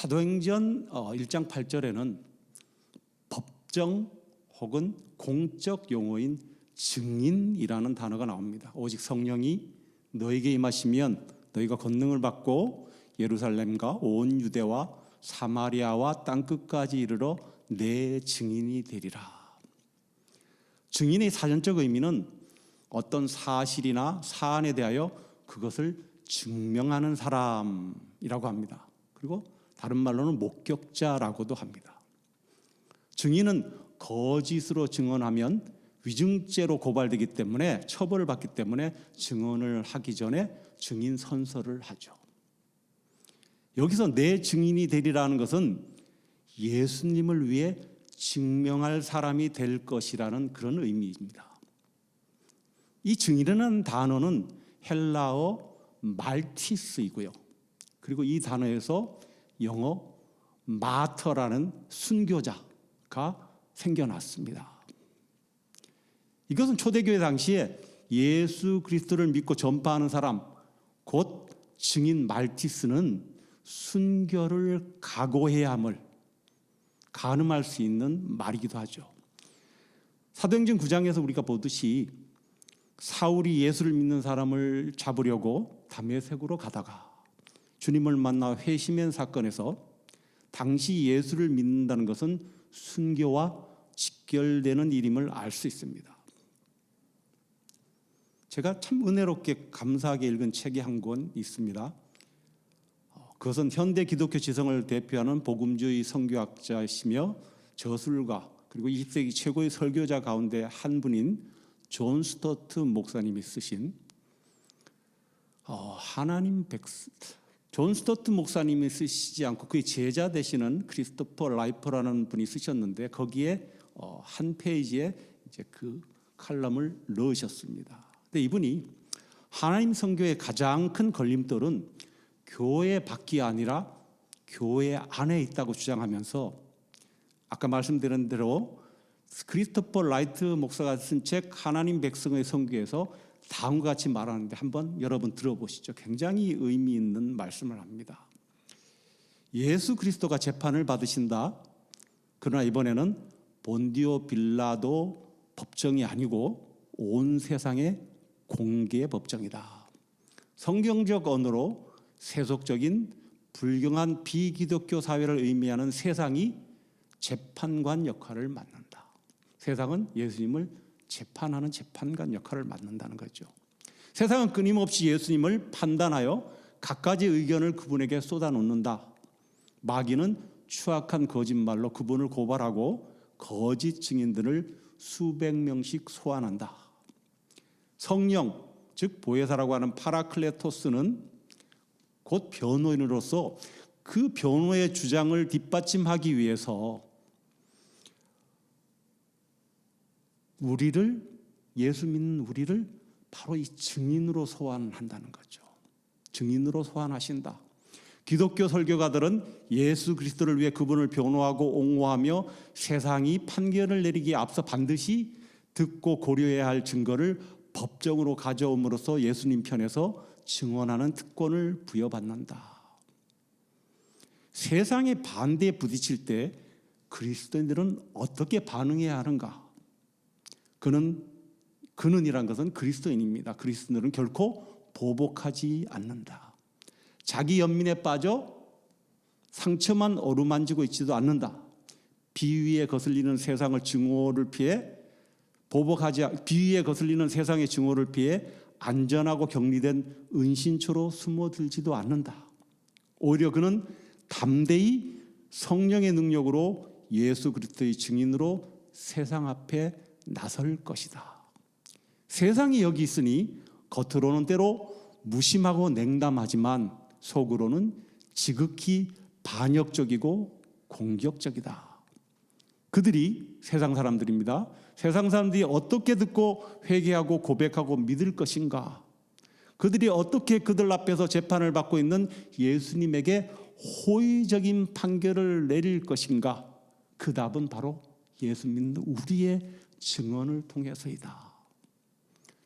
사도행전 1장 8절에는 법정 혹은 공적 용어인 증인이라는 단어가 나옵니다. 오직 성령이 너에게 임하시면 너희가 권능을 받고 예루살렘과 온 유대와 사마리아와 땅끝까지 이르러 내 증인이 되리라. 증인의 사전적 의미는 어떤 사실이나 사안에 대하여 그것을 증명하는 사람이라고 합니다. 그리고 다른 말로는 목격자라고도 합니다. 증인은 거짓으로 증언하면 위증죄로 고발되기 때문에 처벌을 받기 때문에 증언을 하기 전에 증인 선서를 하죠. 여기서 내 증인이 되리라는 것은 예수님을 위해 증명할 사람이 될 것이라는 그런 의미입니다. 이 증인이라는 단어는 헬라어 말티스이고요. 그리고 이 단어에서 영어 마터라는 순교자가 생겨났습니다. 이것은 초대교회 당시에 예수 그리스도를 믿고 전파하는 사람, 곧 증인 말티스는 순교를 각오해야 함을 가늠할 수 있는 말이기도 하죠. 사도행전 9장에서 우리가 보듯이 사울이 예수를 믿는 사람을 잡으려고 다메섹으로 가다가 주님을 만나 회심한 사건에서 당시 예수를 믿는다는 것은 순교와 직결되는 일임을 알 수 있습니다. 제가 참 은혜롭게 감사하게 읽은 책이 한 권 있습니다. 그것은 현대 기독교 지성을 대표하는 복음주의 선교학자이시며 저술가 그리고 20세기 최고의 설교자 가운데 한 분인 존 스토트 목사님이 쓰신 존 스토트 목사님이 쓰시지 않고 그의 제자 되시는 크리스토퍼 라이퍼라는 분이 쓰셨는데 거기에 한 페이지에 이제 그 칼럼을 넣으셨습니다. 근데 이분이 하나님 선교의 가장 큰 걸림돌은 교회 밖이 아니라 교회 안에 있다고 주장하면서 아까 말씀드린 대로 크리스토퍼 라이트 목사가 쓴 책 하나님 백성의 선교에서 다음과 같이 말하는데 한번 여러분 들어보시죠. 굉장히 의미 있는 말씀을 합니다. 예수 그리스도가 재판을 받으신다. 그러나 이번에는 본디오 빌라도 법정이 아니고 온 세상의 공개 법정이다. 성경적 언어로 세속적인 불경한 비기독교 사회를 의미하는 세상이 재판관 역할을 맡는다. 세상은 예수님을 재판하는 재판관 역할을 맡는다는 거죠. 세상은 끊임없이 예수님을 판단하여 갖가지 의견을 그분에게 쏟아놓는다. 마귀는 추악한 거짓말로 그분을 고발하고 거짓 증인들을 수백 명씩 소환한다. 성령, 즉 보혜사라고 하는 파라클레토스는 곧 변호인으로서 그 변호의 주장을 뒷받침하기 위해서 예수 믿는 우리를 바로 이 증인으로 소환한다는 거죠. 증인으로 소환하신다. 기독교 설교가들은 예수 그리스도를 위해 그분을 변호하고 옹호하며 세상이 판결을 내리기에 앞서 반드시 듣고 고려해야 할 증거를 법정으로 가져옴으로써 예수님 편에서 증언하는 특권을 부여받는다. 세상의 반대에 부딪힐 때 그리스도인들은 어떻게 반응해야 하는가? 그는이란 것은 그리스도인입니다. 그리스도인들은 결코 보복하지 않는다. 자기 연민에 빠져 상처만 어루만지고 있지도 않는다. 비위에 거슬리는 세상을 증오를 피해 비위에 거슬리는 세상의 증오를 피해 안전하고 격리된 은신처로 숨어들지도 않는다. 오히려 그는 담대히 성령의 능력으로 예수 그리스도의 증인으로 세상 앞에 나설 것이다. 세상이 여기 있으니 겉으로는 때로 무심하고 냉담하지만 속으로는 지극히 반역적이고 공격적이다. 그들이 세상 사람들입니다. 세상 사람들이 어떻게 듣고 회개하고 고백하고 믿을 것인가? 그들이 어떻게 그들 앞에서 재판을 받고 있는 예수님에게 호의적인 판결을 내릴 것인가? 그 답은 바로 예수 믿는 우리의 증언을 통해서이다.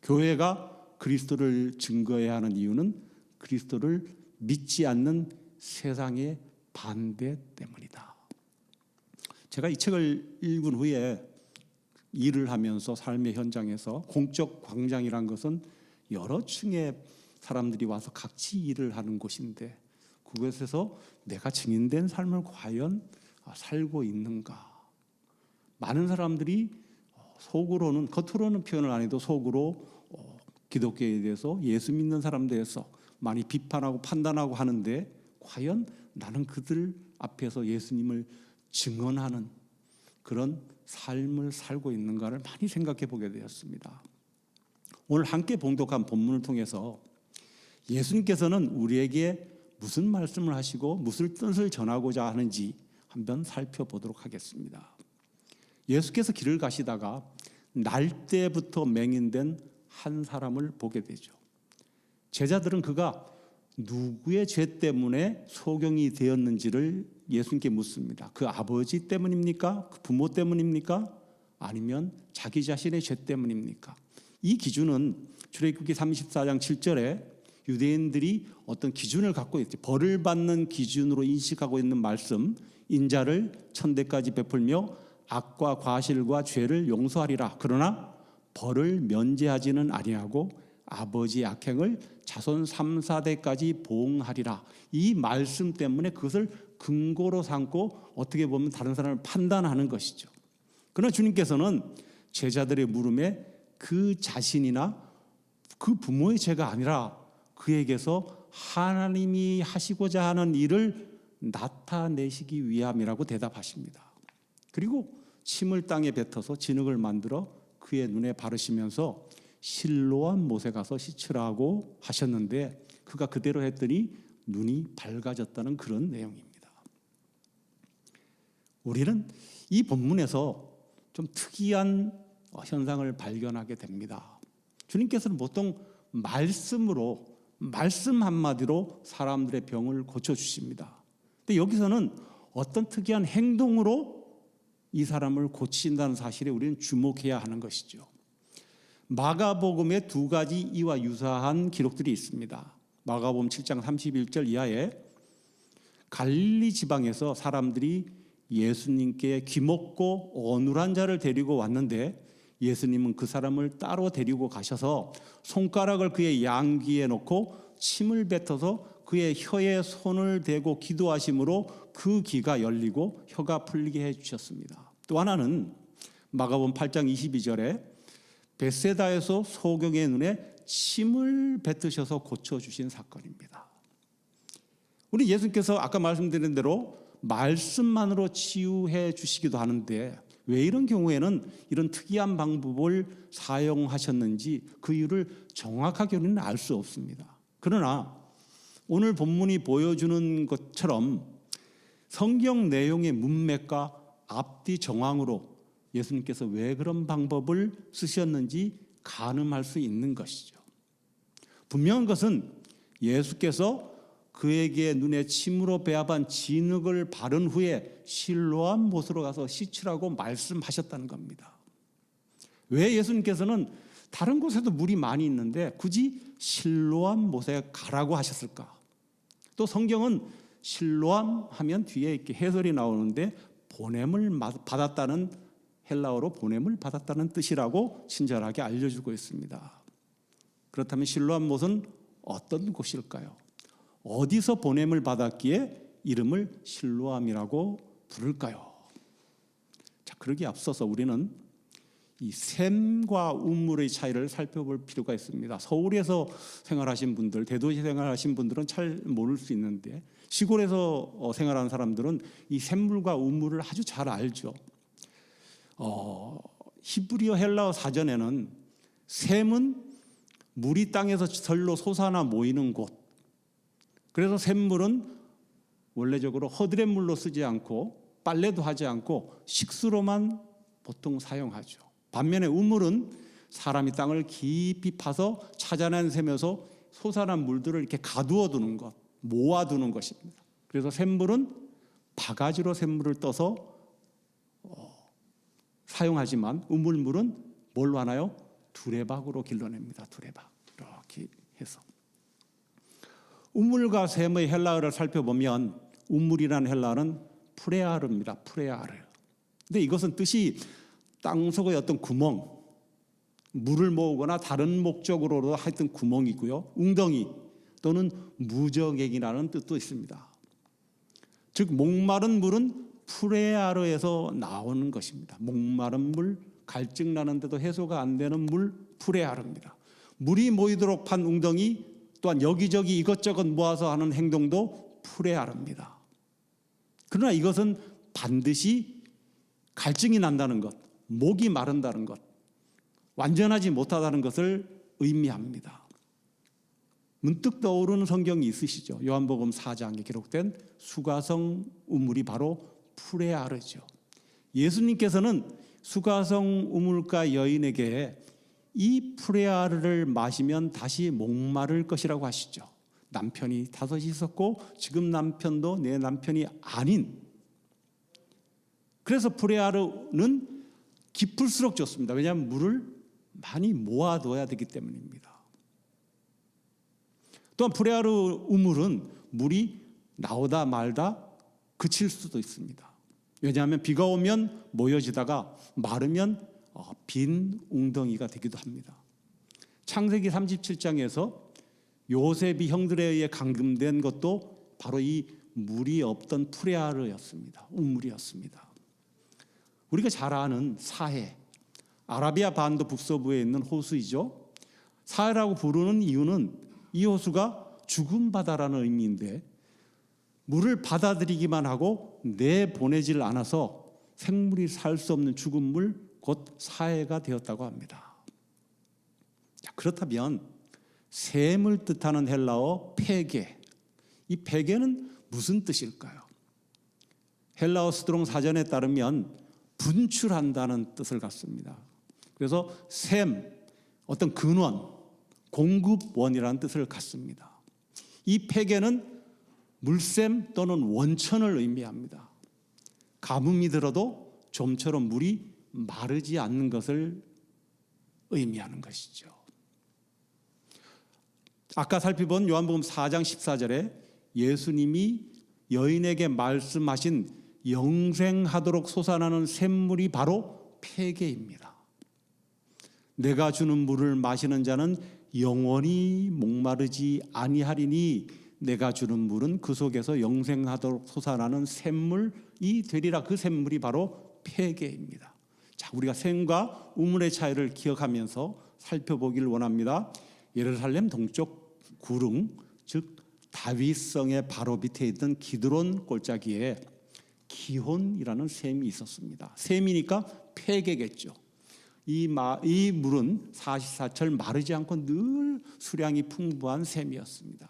교회가 그리스도를 증거해야 하는 이유는 그리스도를 믿지 않는 세상의 반대 때문이다. 제가 이 책을 읽은 후에 일을 하면서 삶의 현장에서 공적 광장이란 것은 여러 층의 사람들이 와서 같이 일을 하는 곳인데 그곳에서 내가 증인된 삶을 과연 살고 있는가? 많은 사람들이 속으로는, 겉으로는 표현을 안 해도 속으로 기독교에 대해서, 예수 믿는 사람들에 대해서 많이 비판하고 판단하고 하는데 과연 나는 그들 앞에서 예수님을 증언하는 그런 삶을 살고 있는가를 많이 생각해 보게 되었습니다. 오늘 함께 봉독한 본문을 통해서 예수님께서는 우리에게 무슨 말씀을 하시고 무슨 뜻을 전하고자 하는지 한번 살펴보도록 하겠습니다. 예수께서 길을 가시다가 날때부터 맹인된 한 사람을 보게 되죠. 제자들은 그가 누구의 죄 때문에 소경이 되었는지를 예수님께 묻습니다. 그 아버지 때문입니까? 그 부모 때문입니까? 아니면 자기 자신의 죄 때문입니까? 이 기준은 출애굽기 34장 7절에 유대인들이 어떤 기준을 갖고 있죠. 벌을 받는 기준으로 인식하고 있는 말씀, 인자를 천대까지 베풀며 악과 과실과 죄를 용서하리라. 그러나 벌을 면제하지는 아니하고 아버지의 악행을 자손 3, 4대까지 보응하리라. 이 말씀 때문에 그것을 근거로 삼고 어떻게 보면 다른 사람을 판단하는 것이죠. 그러나 주님께서는 제자들의 물음에 그 자신이나 그 부모의 죄가 아니라 그에게서 하나님이 하시고자 하는 일을 나타내시기 위함이라고 대답하십니다. 그리고 침을 땅에 뱉어서 진흙을 만들어 그의 눈에 바르시면서 실로암 못에 가서 씻으라고 하셨는데 그가 그대로 했더니 눈이 밝아졌다는 그런 내용입니다. 우리는 이 본문에서 좀 특이한 현상을 발견하게 됩니다. 주님께서는 보통 말씀 한마디로 사람들의 병을 고쳐주십니다. 근데 여기서는 어떤 특이한 행동으로 이 사람을 고친다는 사실에 우리는 주목해야 하는 것이죠. 마가복음에 두 가지 이와 유사한 기록들이 있습니다. 마가복음 7장 31절 이하에 갈릴리 지방에서 사람들이 예수님께 귀먹고 어눌한 자를 데리고 왔는데 예수님은 그 사람을 따로 데리고 가셔서 손가락을 그의 양귀에 놓고 침을 뱉어서 그의 혀에 손을 대고 기도하심으로 그 귀가 열리고 혀가 풀리게 해주셨습니다. 또 하나는 마가복음 8장 22절에 벳세다에서 소경의 눈에 침을 뱉으셔서 고쳐주신 사건입니다. 우리 예수님께서 아까 말씀드린 대로 말씀만으로 치유해 주시기도 하는데 왜 이런 경우에는 이런 특이한 방법을 사용하셨는지 그 이유를 정확하게 우리는 알 수 없습니다. 그러나 오늘 본문이 보여주는 것처럼 성경 내용의 문맥과 앞뒤 정황으로 예수님께서 왜 그런 방법을 쓰셨는지 가늠할 수 있는 것이죠. 분명한 것은 예수께서 그에게 눈에 침으로 배합한 진흙을 바른 후에 실로암 못으로 가서 씻으라고 말씀하셨다는 겁니다. 왜 예수님께서는 다른 곳에도 물이 많이 있는데 굳이 실로암 못에 가라고 하셨을까? 또 성경은 실로암 하면 뒤에 이렇게 해설이 나오는데 보냄을 받았다는, 헬라어로 보냄을 받았다는 뜻이라고 친절하게 알려주고 있습니다. 그렇다면 실로암 못은 어떤 곳일까요? 어디서 보냄을 받았기에 이름을 실로암이라고 부를까요? 자, 그러기에 앞서서 우리는 이 샘과 우물의 차이를 살펴볼 필요가 있습니다. 서울에서 생활하신 분들, 대도시 생활하신 분들은 잘 모를 수 있는데 시골에서 생활하는 사람들은 이 샘물과 우물을 아주 잘 알죠. 히브리어 헬라어 사전에는 샘은 물이 땅에서 절로 솟아나 모이는 곳, 그래서 샘물은 원래적으로 허드렛물로 쓰지 않고 빨래도 하지 않고 식수로만 보통 사용하죠. 반면에 우물은 사람이 땅을 깊이 파서 찾아낸 샘에서 솟아난 물들을 이렇게 가두어 두는 것, 모아두는 것입니다. 그래서 샘물은 바가지로 샘물을 떠서 사용하지만 우물물은 뭘로 하나요? 두레박으로 길러냅니다. 두레박 이렇게 해서. 우물과 샘의 헬라어를 살펴보면 우물이라는 헬라어는 프레아르입니다. 프레아르. 근데 이것은 뜻이 땅속의 어떤 구멍, 물을 모으거나 다른 목적으로도 하여튼 구멍이고요. 웅덩이 또는 무저객이라는 뜻도 있습니다. 즉 목마른 물은 프레아르에서 나오는 것입니다. 목마른 물, 갈증 나는데도 해소가 안 되는 물, 프레아르입니다. 물이 모이도록 판 웅덩이, 또한 여기저기 이것저것 모아서 하는 행동도 프레아르입니다. 그러나 이것은 반드시 갈증이 난다는 것, 목이 마른다는 것, 완전하지 못하다는 것을 의미합니다. 문득 떠오르는 성경이 있으시죠? 요한복음 4장에 기록된 수가성 우물이 바로 프레아르죠. 예수님께서는 수가성 우물가 여인에게 이 프레아르를 마시면 다시 목마를 것이라고 하시죠. 남편이 5 있었고 지금 남편도 내 남편이 아닌, 그래서 프레아르는 깊을수록 좋습니다. 왜냐하면 물을 많이 모아둬야 되기 때문입니다. 또한 프레아르 우물은 물이 나오다 말다 그칠 수도 있습니다. 왜냐하면 비가 오면 모여지다가 마르면 빈 웅덩이가 되기도 합니다. 창세기 37장에서 요셉이 형들에 의해 감금된 것도 바로 이 물이 없던 프레아르였습니다. 우물이었습니다. 우리가 잘 아는 사해, 아라비아 반도 북서부에 있는 호수이죠. 사해라고 부르는 이유는 이 호수가 죽은 바다라는 의미인데 물을 받아들이기만 하고 내보내질 않아서 생물이 살 수 없는 죽은 물, 곧 사해가 되었다고 합니다. 자, 그렇다면 샘을 뜻하는 헬라어 페게, 이 페게는 무슨 뜻일까요? 헬라어 스트롱 사전에 따르면 분출한다는 뜻을 갖습니다. 그래서 샘, 어떤 근원, 공급원이라는 뜻을 갖습니다. 이 페게는 물샘 또는 원천을 의미합니다. 가뭄이 들어도 좀처럼 물이 마르지 않는 것을 의미하는 것이죠. 아까 살펴본 요한복음 4장 14절에 예수님이 여인에게 말씀하신 영생하도록 솟아나는 샘물이 바로 페게입니다. 내가 주는 물을 마시는 자는 영원히 목마르지 아니하리니 내가 주는 물은 그 속에서 영생하도록 솟아나는 샘물이 되리라. 그 샘물이 바로 페게입니다. 자, 우리가 샘과 우물의 차이를 기억하면서 살펴보길 원합니다. 예루살렘 동쪽 구릉, 즉 다윗성의 바로 밑에 있던 기드론 골짜기에 기혼이라는 샘이 있었습니다. 샘이니까 페게겠죠. 이 물은 사시사철 마르지 않고 늘 수량이 풍부한 샘이었습니다.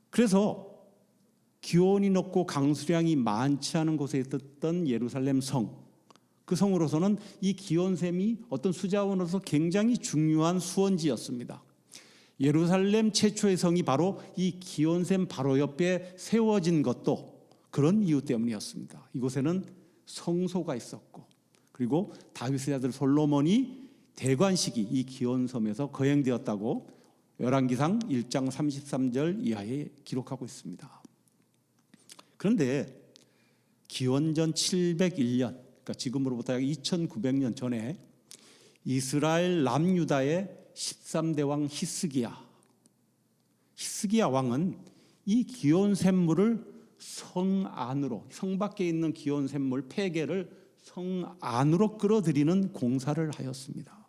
그래서 기온이 높고 강수량이 많지 않은 곳에 있었던 예루살렘 성, 그 성으로서는 이 기온샘이 어떤 수자원으로서 굉장히 중요한 수원지였습니다. 예루살렘 최초의 성이 바로 이 기온샘 바로 옆에 세워진 것도 그런 이유 때문이었습니다. 이곳에는 성소가 있었고, 그리고 다윗의 아들 솔로몬이 대관식이 이 기온섬에서 거행되었다고 열왕기상 1장 33절 이하에 기록하고 있습니다. 그런데 기원전 701년, 그러니까 지금으로부터 약 2900년 전에 이스라엘 남유다의 13대 왕 히스기야 왕은 이 기온샘물을 성 안으로, 성 밖에 있는 기온샘물 페게를 성 안으로 끌어들이는 공사를 하였습니다.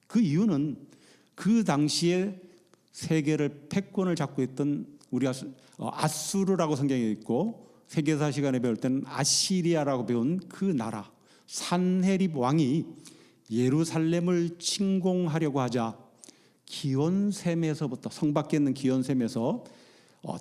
그 이유는 그 당시에 세계를 패권을 잡고 있던 우리가 아수르라고 성경에 있고 세계사 시간에 배울 때는 아시리아라고 배운 그 나라 산헤립 왕이 예루살렘을 침공하려고 하자 기온샘에서부터, 성 밖에 있는 기온샘에서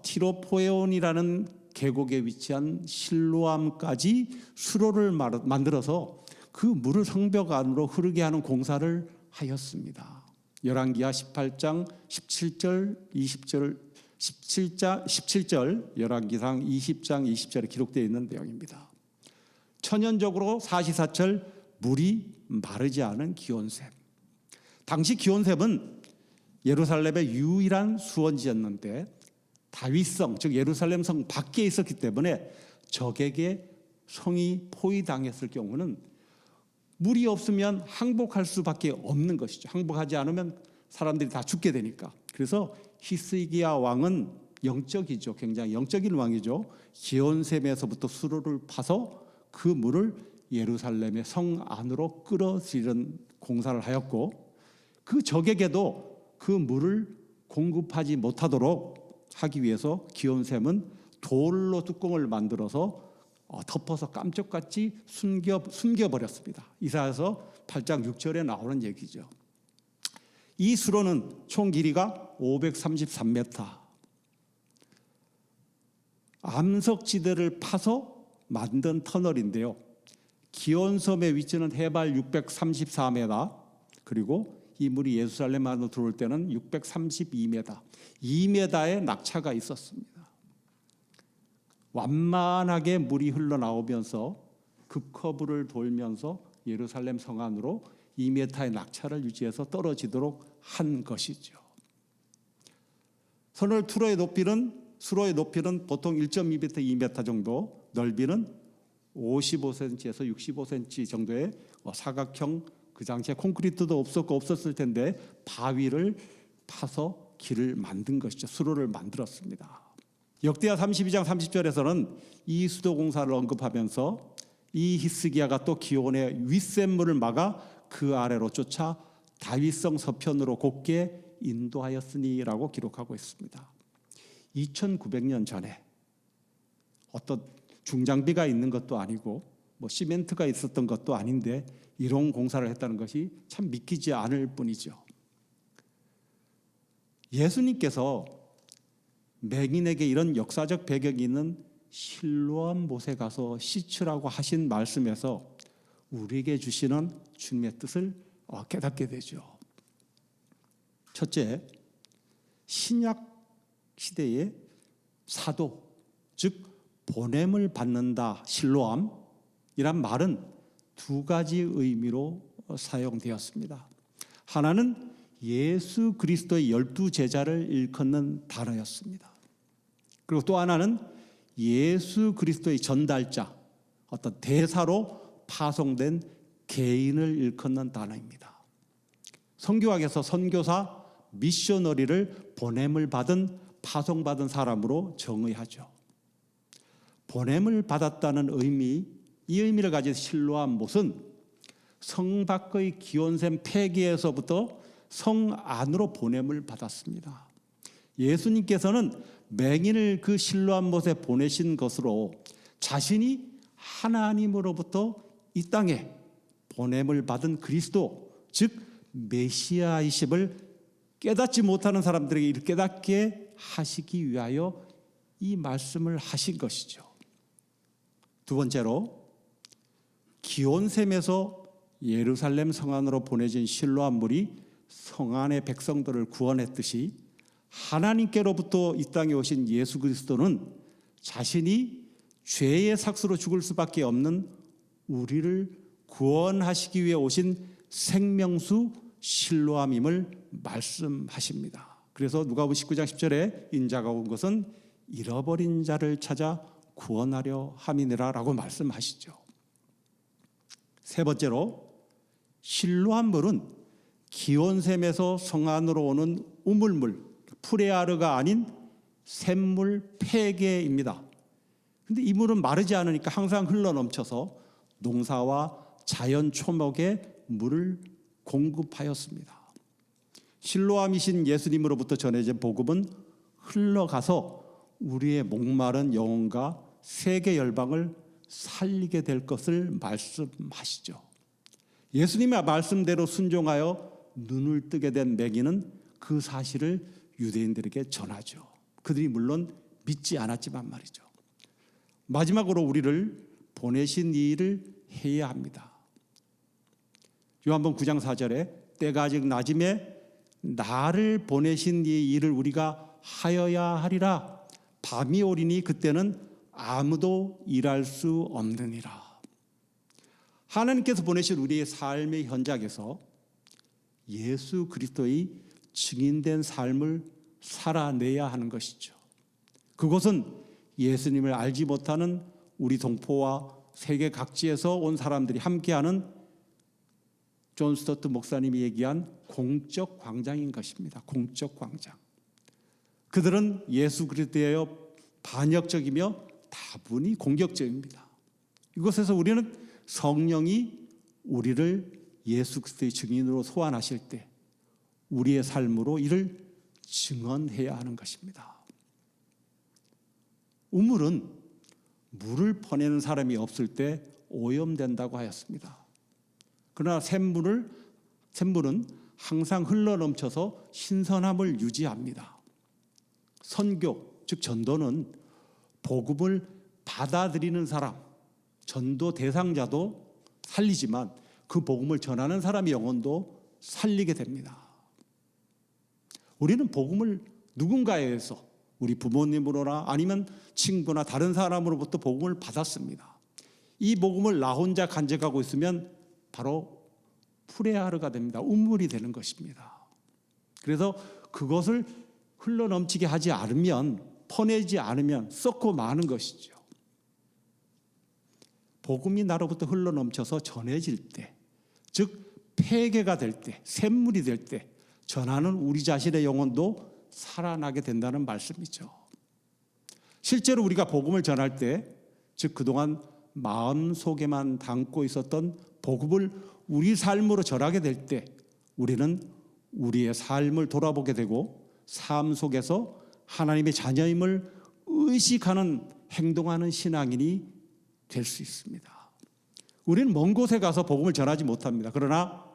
티로포에온이라는 계곡에 위치한 실로암까지 수로를 만들어서 그 물을 성벽 안으로 흐르게 하는 공사를 하였습니다. 열왕기하 18장 17절 20절 17절 열왕기상 20장 20절에 기록되어 있는 내용입니다. 천연적으로 사시사철 물이 마르지 않은 기온샘. 당시 기온샘은 예루살렘의 유일한 수원지였는데 다윗성, 즉 예루살렘 성 밖에 있었기 때문에 적에게 성이 포위당했을 경우는 물이 없으면 항복할 수밖에 없는 것이죠. 항복하지 않으면 사람들이 다 죽게 되니까. 그래서 히스기야 왕은 영적이죠. 굉장히 영적인 왕이죠. 기온샘에서부터 수로를 파서 그 물을 예루살렘의 성 안으로 끌어들이는 공사를 하였고, 그 적에게도 그 물을 공급하지 못하도록 하기 위해서 기온샘은 돌로 뚜껑을 만들어서 덮어서 깜짝같이 숨겨버렸습니다. 이사야서 8장 6절에 나오는 얘기죠. 이 수로는 총 길이가 533m, 암석지대를 파서 만든 터널인데요. 기온섬의 위치는 해발 634m, 그리고 이 물이 예루살렘 안으로 들어올 때는 632m, 2m의 낙차가 있었습니다. 완만하게 물이 흘러나오면서 급커브를 돌면서 예루살렘 성 안으로 2m의 낙차를 유지해서 떨어지도록 한 것이죠. 수로의 높이는 보통 1.2m, 2m 정도, 넓이는 55cm에서 65cm 정도의 사각형, 그 당시에 콘크리트도 없었을 텐데 바위를 파서 길을 만든 것이죠. 수로를 만들었습니다. 역대하 32장 30절에서는 이 수도 공사를 언급하면서 이 히스기야가 또 기온의 윗샘물을 막아 그 아래로 쫓아 다윗성 서편으로 곧게 인도하였으니라고 기록하고 있습니다. 2900년 전에 어떤 중장비가 있는 것도 아니고 시멘트가 있었던 것도 아닌데 이런 공사를 했다는 것이 참 믿기지 않을 뿐이죠. 예수님께서 맹인에게 이런 역사적 배경이 있는 실로암 못에 가서 씻으라고 하신 말씀에서 우리에게 주시는 주님의 뜻을 깨닫게 되죠. 첫째, 신약 시대의 사도, 즉 보냄을 받는다, 실로암이란 말은 두 가지 의미로 사용되었습니다. 하나는 예수 그리스도의 12제자를 일컫는 단어였습니다. 그리고 또 하나는 예수 그리스도의 전달자, 어떤 대사로 파송된 개인을 일컫는 단어입니다. 선교학에서 선교사, 미셔너리를 보냄을 받은, 파송받은 사람으로 정의하죠. 보냄을 받았다는 의미, 이 의미를 가진 실로암 못은 성 밖의 기온샘 폐기에서부터 성 안으로 보냄을 받았습니다. 예수님께서는 맹인을 그 실로암 못에 보내신 것으로 자신이 하나님으로부터 이 땅에 보냄을 받은 그리스도, 즉 메시아이심을 깨닫지 못하는 사람들에게 이를 깨닫게 하시기 위하여 이 말씀을 하신 것이죠. 두 번째로, 기온샘에서 예루살렘 성 안으로 보내진 실로암 물이 성 안의 백성들을 구원했듯이 하나님께로부터 이 땅에 오신 예수 그리스도는 자신이 죄의 삭스로 죽을 수밖에 없는 우리를 구원하시기 위해 오신 생명수 실로암임을 말씀하십니다. 그래서 누가복음 19장 10절에 인자가 온 것은 잃어버린 자를 찾아 구원하려 함이니라 라고 말씀하시죠. 세 번째로, 실로암물은 기온샘에서 성 안으로 오는 우물물, 프레아르가 아닌 샘물 폐계입니다. 그런데 이 물은 마르지 않으니까 항상 흘러넘쳐서 농사와 자연 초목에 물을 공급하였습니다. 실로암이신 예수님으로부터 전해진 복음은 흘러가서 우리의 목마른 영혼과 세계 열방을 살리게 될 것을 말씀하시죠. 예수님의 말씀대로 순종하여 눈을 뜨게 된 맹인은 그 사실을 유대인들에게 전하죠. 그들이 물론 믿지 않았지만 말이죠. 마지막으로 우리를 보내신 이 일을 해야 합니다. 요한복음 9장 4절에 때가 아직 낮음에 나를 보내신 이 일을 우리가 하여야 하리라. 밤이 오리니 그때는 아무도 일할 수 없느니라. 하나님께서 보내신 우리의 삶의 현장에서 예수 그리스도의 증인된 삶을 살아내야 하는 것이죠. 그곳은 예수님을 알지 못하는 우리 동포와 세계 각지에서 온 사람들이 함께하는 존 스토트 목사님이 얘기한 공적 광장인 것입니다. 공적 광장. 그들은 예수 그리스도에 반역적이며 다분히 공격적입니다. 이곳에서 우리는 성령이 우리를 예수 그리스도의 증인으로 소환하실 때 우리의 삶으로 이를 증언해야 하는 것입니다. 우물은 물을 퍼내는 사람이 없을 때 오염된다고 하였습니다. 그러나 샘물은 항상 흘러넘쳐서 신선함을 유지합니다. 선교, 즉 전도는 복음을 받아들이는 사람, 전도 대상자도 살리지만 그 복음을 전하는 사람의 영혼도 살리게 됩니다. 우리는 복음을 누군가에게서 우리 부모님으로나 아니면 친구나 다른 사람으로부터 복음을 받았습니다. 이 복음을 나 혼자 간직하고 있으면 바로 프레아르가 됩니다. 우물이 되는 것입니다. 그래서 그것을 흘러넘치게 하지 않으면, 퍼내지 않으면 썩고 마는 것이죠. 복음이 나로부터 흘러넘쳐서 전해질 때, 즉 폐계가 될 때, 샘물이 될 때 전하는 우리 자신의 영혼도 살아나게 된다는 말씀이죠. 실제로 우리가 복음을 전할 때, 즉 그동안 마음속에만 담고 있었던 복음을 우리 삶으로 전하게 될 때 우리는 우리의 삶을 돌아보게 되고 삶 속에서 하나님의 자녀임을 의식하는 행동하는 신앙인이 될 수 있습니다. 우리는 먼 곳에 가서 복음을 전하지 못합니다. 그러나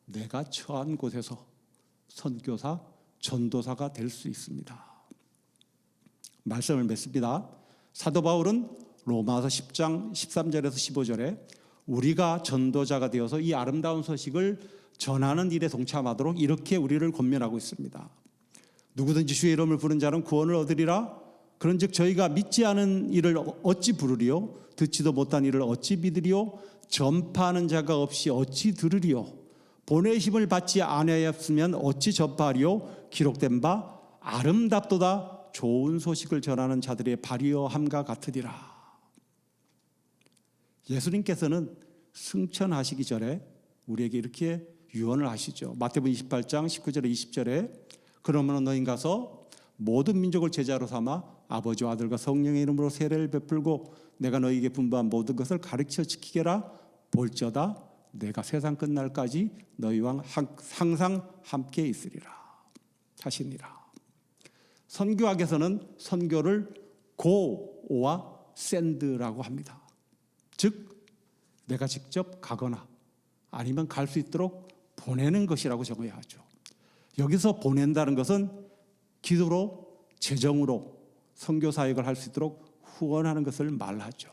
내가 처한 곳에서 선교사, 전도사가 될 수 있습니다. 말씀을 맺습니다. 사도 바울은 로마서 10장 13절에서 15절에 우리가 전도자가 되어서 이 아름다운 소식을 전하는 일에 동참하도록 이렇게 우리를 권면하고 있습니다. 누구든지 주의 이름을 부른 자는 구원을 얻으리라. 그런즉 저희가 믿지 않은 일을 어찌 부르리요? 듣지도 못한 일을 어찌 믿으리요? 전파하는 자가 없이 어찌 들으리요? 보내심을 받지 아니하였으면 어찌 전파하리요? 기록된 바 아름답도다 좋은 소식을 전하는 자들의 발이여함과 같으리라. 예수님께서는 승천하시기 전에 우리에게 이렇게 유언을 하시죠. 마태복음 28장 19절에 20절에 그러면 너희 가서 모든 민족을 제자로 삼아 아버지와 아들과 성령의 이름으로 세례를 베풀고 내가 너희에게 분부한 모든 것을 가르쳐 지키게라. 볼저다 내가 세상 끝날까지 너희와 항상 함께 있으리라 하시니라. 선교학에서는 선교를 고와 샌드라고 합니다. 즉 내가 직접 가거나 아니면 갈 수 있도록 보내는 것이라고 적어야 하죠. 여기서 보낸다는 것은 기도로, 재정으로 선교 사역을 할 수 있도록 후원하는 것을 말하죠.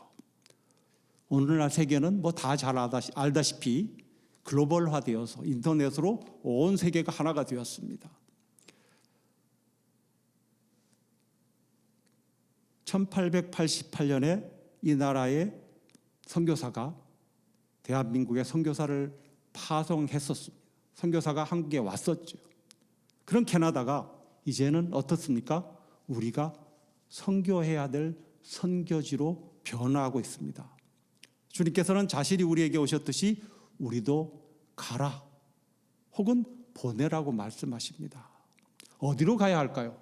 오늘날 세계는 뭐 다 잘 알다시피 글로벌화되어서 인터넷으로 온 세계가 하나가 되었습니다. 1888년에 이 나라의 선교사가 대한민국에 선교사를 파송했었습니다. 선교사가 한국에 왔었죠. 그런 캐나다가 이제는 어떻습니까? 우리가 선교해야 될 선교지로 변화하고 있습니다. 주님께서는 자신이 우리에게 오셨듯이 우리도 가라 혹은 보내라고 말씀하십니다. 어디로 가야 할까요?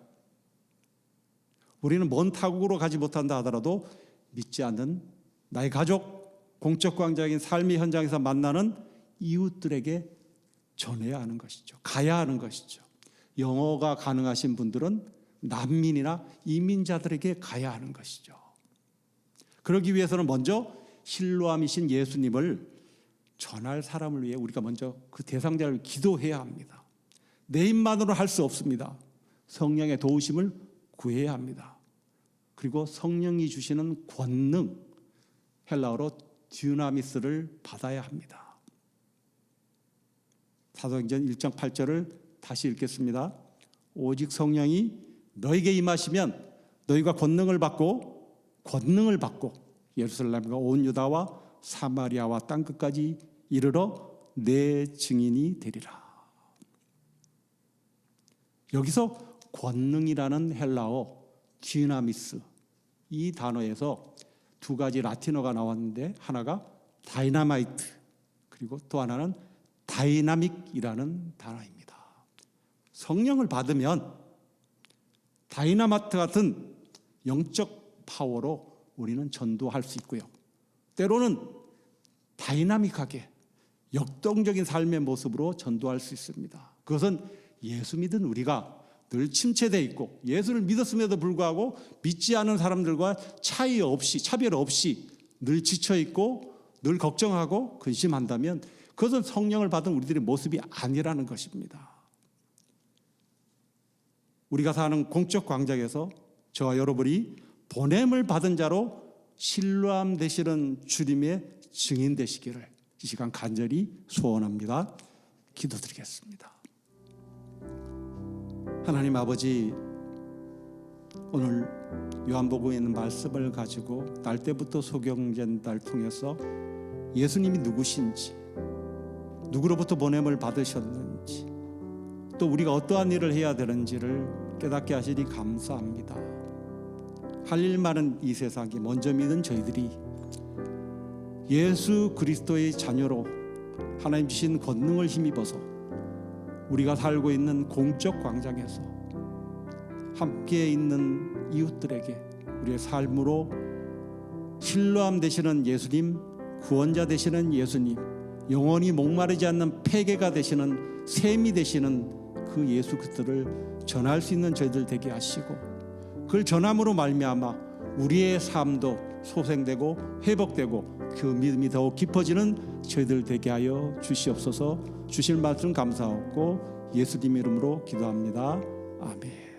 우리는 먼 타국으로 가지 못한다 하더라도 믿지 않는 나의 가족, 공적 광장인 삶의 현장에서 만나는 이웃들에게 전해야 하는 것이죠. 가야 하는 것이죠. 영어가 가능하신 분들은 난민이나 이민자들에게 가야 하는 것이죠. 그러기 위해서는 먼저 실로암이신 예수님을 전할 사람을 위해 우리가 먼저 그 대상자를 기도해야 합니다. 내 힘만으로 할 수 없습니다. 성령의 도우심을 구해야 합니다. 그리고 성령이 주시는 권능, 헬라어로 듀나미스를 받아야 합니다. 사도행전 1장 8절을 다시 읽겠습니다. 오직 성령이 너에게 임하시면 너희가 권능을 받고 예루살렘과 온 유다와 사마리아와 땅끝까지 이르러 내 증인이 되리라. 여기서 권능이라는 헬라어 디나미스, 이 단어에서 두 가지 라틴어가 나왔는데 하나가 다이나마이트, 그리고 또 하나는 다이나믹이라는 단어입니다. 성령을 받으면 다이나마트 같은 영적 파워로 우리는 전도할 수 있고요. 때로는 다이나믹하게 역동적인 삶의 모습으로 전도할 수 있습니다. 그것은 예수 믿은 우리가 늘 침체되어 있고 예수를 믿었음에도 불구하고 믿지 않은 사람들과 차별 없이 늘 지쳐 있고 늘 걱정하고 근심한다면 그것은 성령을 받은 우리들의 모습이 아니라는 것입니다. 우리가 사는 공적 광장에서 저와 여러분이 보냄을 받은 자로 신뢰함 되시는 주님의 증인 되시기를 이 시간 간절히 소원합니다. 기도드리겠습니다. 하나님 아버지, 오늘 요한복음에 있는 말씀을 가지고 날 때부터 소경된 날 통해서 예수님이 누구신지, 누구로부터 보냄을 받으셨는지, 또 우리가 어떠한 일을 해야 되는지를 깨닫게 하시니 감사합니다. 할 일 많은 이 세상에 먼저 믿은 저희들이 예수 그리스도의 자녀로 하나님 주신 권능을 힘입어서 우리가 살고 있는 공적 광장에서 함께 있는 이웃들에게 우리의 삶으로 신뢰함 되시는 예수님, 구원자 되시는 예수님, 영원히 목마르지 않는 폐계가 되시는 샘이 되시는 그 예수 그리스도를 전할 수 있는 저희들 되게 하시고, 그걸 전함으로 말미암아 우리의 삶도 소생되고 회복되고 그 믿음이 더욱 깊어지는 저희들 되게 하여 주시옵소서. 주실 말씀 감사하고 예수님 이름으로 기도합니다. 아멘.